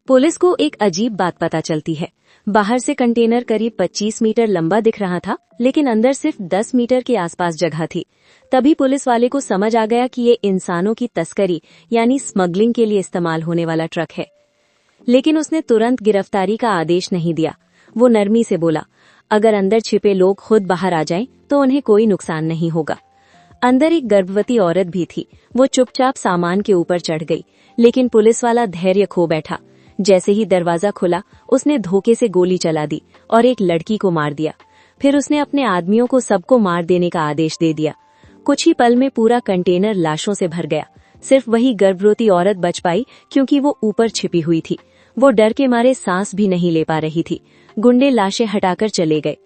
Police को एक अजीब बात पता चलती है। बाहर से कंटेनर करीब 25 मीटर लंबा दिख रहा था, लेकिन अंदर सिर्फ 10 मीटर के आसपास जगह थी। तभी पुलिस वाले को समझ आ गया कि ये इंसानों की तस्करी यानी स्मगलिंग के लिए इस्तेमाल होने वाला ट्रक है। लेकिन उसने तुरंत गिरफ्तारी का आदेश नहीं दिया। वो नरमी से बोला, अगर अंदर छिपे लोग खुद बाहर आ जाएं, तो उन्हें कोई नुकसान नहीं होगा। अंदर एक गर्भवती औरत भी थी। वो चुपचाप सामान के ऊपर चढ़ गई, लेकिन पुलिस वाला धैर्य खो बैठा। जैसे ही दरवाजा खुला, उसने धोखे से गोली चला दी और एक लड़की को मार दिया। फिर उसने अपने आदमियों को सबको मार देने का आदेश दे दिया। कुछ ही पल में पूरा कंटेनर लाशों से भर गया। सिर्फ वही गर्भवती औरत बच पाई, क्योंकि वो ऊपर छिपी हुई थी। वो डर के मारे सांस भी नहीं ले पा रही थी। गुंडे लाशें हटाकर चले गए।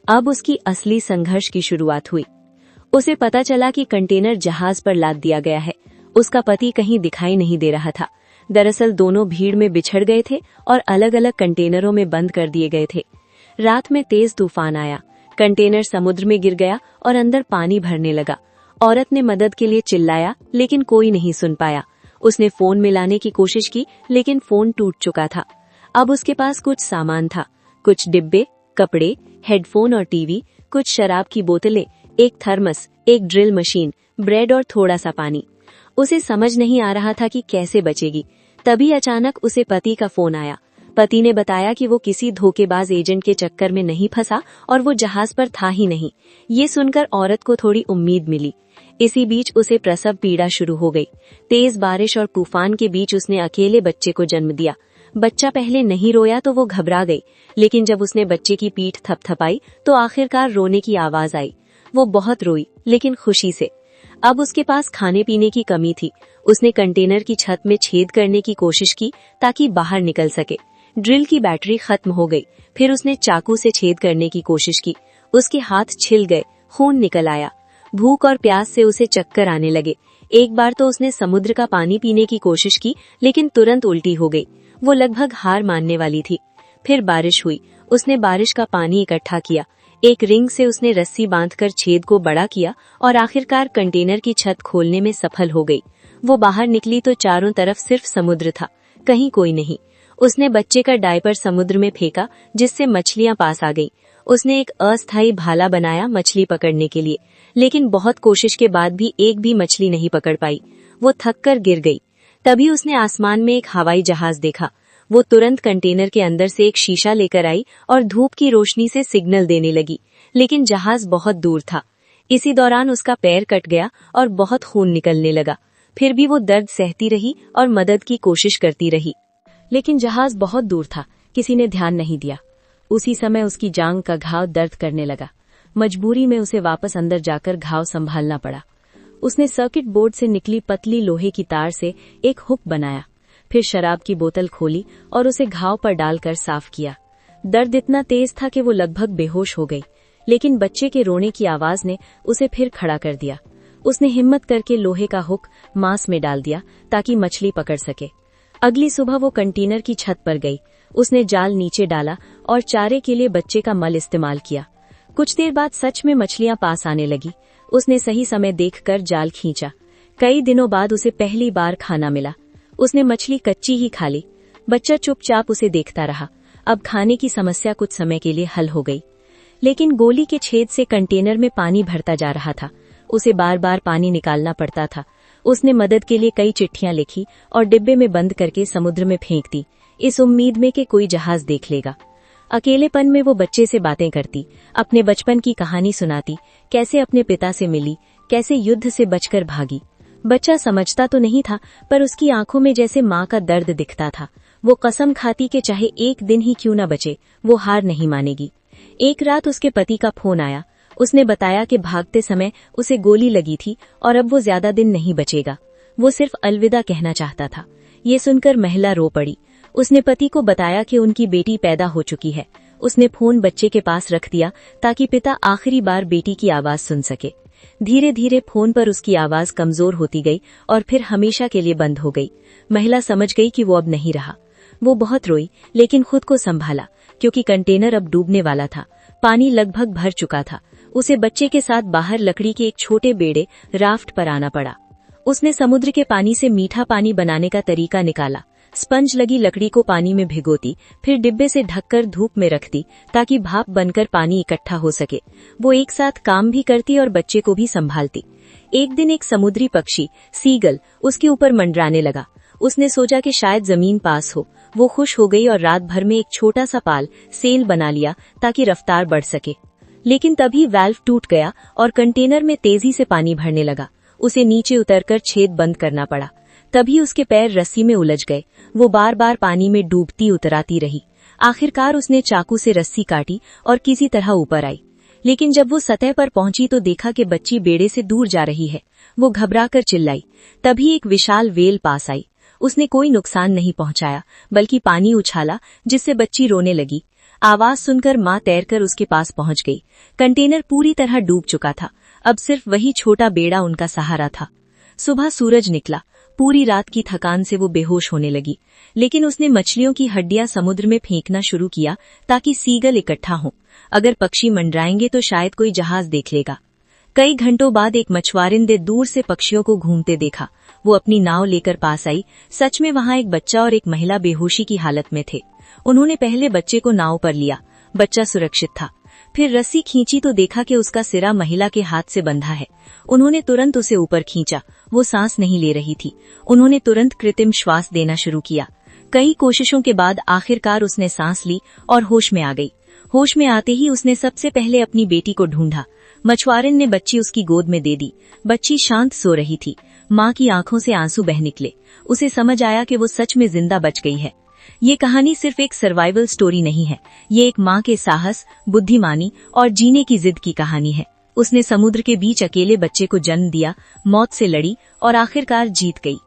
अब उसकी असली संघर्ष की शुरुआत हुई। उसे पता चला कि कंटेनर जहाज पर लाद दिया गया है। उसका पति कहीं दिखाई नहीं दे रहा था। दरअसल दोनों भीड़ में बिछड़ गए थे और अलग अलग कंटेनरों में बंद कर दिए गए थे। रात में तेज तूफान आया। कंटेनर समुद्र में गिर गया और अंदर पानी भरने लगा। औरत ने मदद के लिए चिल्लाया, लेकिन कोई नहीं सुन पाया। उसने फोन मिलाने की कोशिश की, लेकिन फोन टूट चुका था। अब उसके पास कुछ सामान था, कुछ डिब्बे, कपड़े, हेडफोन और टीवी, कुछ शराब की बोतलें, एक थर्मस, एक ड्रिल मशीन, ब्रेड और थोड़ा सा पानी। उसे समझ नहीं आ रहा था कि कैसे बचेगी। तभी अचानक उसे पति का फोन आया। पति ने बताया कि वो किसी धोखेबाज एजेंट के चक्कर में नहीं फंसा और वो जहाज पर था ही नहीं। ये सुनकर औरत को थोड़ी उम्मीद मिली। इसी बीच उसे प्रसव पीड़ा शुरू हो गई। तेज बारिश और तूफान के बीच उसने अकेले बच्चे को जन्म दिया। बच्चा पहले नहीं रोया तो वो घबरा गई, लेकिन जब उसने बच्चे की पीठ थपथपाई तो आखिरकार रोने की आवाज आई। वो बहुत रोई, लेकिन खुशी से। अब उसके पास खाने पीने की कमी थी। उसने कंटेनर की छत में छेद करने की कोशिश की ताकि बाहर निकल सके। ड्रिल की बैटरी खत्म हो गई। फिर उसने चाकू से छेद करने की कोशिश की। उसके हाथ छिल गए, खून निकल आया। भूख और प्यास से उसे चक्कर आने लगे। एक बार तो उसने समुद्र का पानी पीने की कोशिश की, लेकिन तुरंत उल्टी हो गई। वो लगभग हार मानने वाली थी। फिर बारिश हुई। उसने बारिश का पानी इकट्ठा किया। एक रिंग से उसने रस्सी बांधकर छेद को बड़ा किया और आखिरकार कंटेनर की छत खोलने में सफल हो गई। वो बाहर निकली तो चारों तरफ सिर्फ समुद्र था, कहीं कोई नहीं। उसने बच्चे का डायपर समुद्र में फेंका, जिससे मछलियां पास आ गईं। उसने एक अस्थायी भाला बनाया मछली पकड़ने के लिए, लेकिन बहुत कोशिश के बाद भी एक भी मछली नहीं पकड़ पाई। वो थक कर गिर गई। तभी उसने आसमान में एक हवाई जहाज देखा। वो तुरंत कंटेनर के अंदर से एक शीशा लेकर आई और धूप की रोशनी से सिग्नल देने लगी, लेकिन जहाज बहुत दूर था। इसी दौरान उसका पैर कट गया और बहुत खून निकलने लगा। फिर भी वो दर्द सहती रही और मदद की कोशिश करती रही, लेकिन जहाज बहुत दूर था। किसी ने ध्यान नहीं दिया। उसी समय उसकी जांघ का घाव दर्द करने लगा। मजबूरी में उसे वापस अंदर जाकर घाव संभालना पड़ा। उसने सर्किट बोर्ड से निकली पतली लोहे की तार से एक हुक बनाया। फिर शराब की बोतल खोली और उसे घाव पर डालकर साफ किया। दर्द इतना तेज था कि वो लगभग बेहोश हो गई, लेकिन बच्चे के रोने की आवाज ने उसे फिर खड़ा कर दिया। उसने हिम्मत करके लोहे का हुक मांस में डाल दिया ताकि मछली पकड़ सके। अगली सुबह वो कंटेनर की छत पर गई। उसने जाल नीचे डाला और चारे के लिए बच्चे का मल इस्तेमाल किया। कुछ देर बाद सच में मछलियां पास आने लगी। उसने सही समय देखकर जाल खींचा। कई दिनों बाद उसे पहली बार खाना मिला। उसने मछली कच्ची ही खा ली। बच्चा चुपचाप उसे देखता रहा। अब खाने की समस्या कुछ समय के लिए हल हो गई, लेकिन गोली के छेद से कंटेनर में पानी भरता जा रहा था। उसे बार बार पानी निकालना पड़ता था। उसने मदद के लिए कई चिट्ठियां लिखी और डिब्बे में बंद करके समुद्र में फेंक दी, इस उम्मीद में कि कोई जहाज देख लेगा। अकेलेपन में वो बच्चे से बातें करती, अपने बचपन की कहानी सुनाती, कैसे अपने पिता से मिली, कैसे युद्ध से बचकर भागी। बच्चा समझता तो नहीं था, पर उसकी आंखों में जैसे माँ का दर्द दिखता था। वो कसम खाती कि चाहे एक दिन ही क्यों न बचे, वो हार नहीं मानेगी। एक रात उसके पति का फोन आया। उसने बताया कि भागते समय उसे गोली लगी थी और अब वो ज्यादा दिन नहीं बचेगा। वो सिर्फ अलविदा कहना चाहता था। ये सुनकर महिला रो पड़ी। उसने पति को बताया कि उनकी बेटी पैदा हो चुकी है। उसने फोन बच्चे के पास रख दिया ताकि पिता आखिरी बार बेटी की आवाज सुन सके। धीरे धीरे फोन पर उसकी आवाज कमजोर होती गई और फिर हमेशा के लिए बंद हो गई। महिला समझ गई कि वो अब नहीं रहा। वो बहुत रोई, लेकिन खुद को संभाला, क्योंकि कंटेनर अब डूबने वाला था। पानी लगभग भर चुका था। उसे बच्चे के साथ बाहर लकड़ी के एक छोटे बेड़े राफ्ट पर आना पड़ा। उसने समुद्र के पानी से मीठा पानी बनाने का तरीका निकाला। स्पंज लगी लकड़ी को पानी में भिगोती, फिर डिब्बे से ढककर धूप में रखती ताकि भाप बनकर पानी इकट्ठा हो सके। वो एक साथ काम भी करती और बच्चे को भी संभालती। एक दिन एक समुद्री पक्षी सीगल उसके ऊपर मंडराने लगा। उसने सोचा कि शायद जमीन पास हो। वो खुश हो गई और रात भर में एक छोटा सा पाल सेल बना लिया ताकि रफ्तार बढ़ सके। लेकिन तभी वाल्व टूट गया और कंटेनर में तेजी से पानी भरने लगा। उसे नीचे उतरकर छेद बंद करना पड़ा। तभी उसके पैर रस्सी में उलझ गए। वो बार बार पानी में डूबती उतराती रही। आखिरकार उसने चाकू से रस्सी काटी और किसी तरह ऊपर आई। लेकिन जब वो सतह पर पहुंची तो देखा कि बच्ची बेड़े से दूर जा रही है। वो घबराकर चिल्लाई। तभी एक विशाल व्हेल पास आई। उसने कोई नुकसान नहीं पहुंचाया, बल्कि पानी उछाला, जिससे बच्ची रोने लगी। आवाज सुनकर मां तैरकर उसके पास पहुंच गई। कंटेनर पूरी तरह डूब चुका था। अब सिर्फ वही छोटा बेड़ा उनका सहारा था। सुबह सूरज निकला। पूरी रात की थकान से वो बेहोश होने लगी। लेकिन उसने मछलियों की हड्डियां समुद्र में फेंकना शुरू किया ताकि सीगल इकट्ठा हो। अगर पक्षी मंडराएंगे तो शायद कोई जहाज देख लेगा। कई घंटों बाद एक मछुआरिन ने दूर से पक्षियों को घूमते देखा। वो अपनी नाव लेकर पास आई। सच में वहां एक बच्चा और एक महिला बेहोशी की हालत में थे। उन्होंने पहले बच्चे को नाव पर लिया। बच्चा सुरक्षित था। फिर रस्सी खींची तो देखा कि उसका सिरा महिला के हाथ से बंधा है। उन्होंने तुरंत उसे ऊपर खींचा। वो सांस नहीं ले रही थी। उन्होंने तुरंत कृत्रिम श्वास देना शुरू किया। कई कोशिशों के बाद आखिरकार उसने सांस ली और होश में आ गई। होश में आते ही उसने सबसे पहले अपनी बेटी को ढूंढा। मछुआरिन ने बच्ची उसकी गोद में दे दी। बच्ची शांत सो रही थी। मां की आंखों से आंसू बह निकले। उसे समझ आया कि वो सच में जिंदा बच गई है। ये कहानी सिर्फ एक सर्वाइवल स्टोरी नहीं है। ये एक मां के साहस, बुद्धिमानी और जीने की जिद की कहानी है। उसने समुद्र के बीच अकेले बच्चे को जन्म दिया, मौत से लड़ी और आखिरकार जीत गई।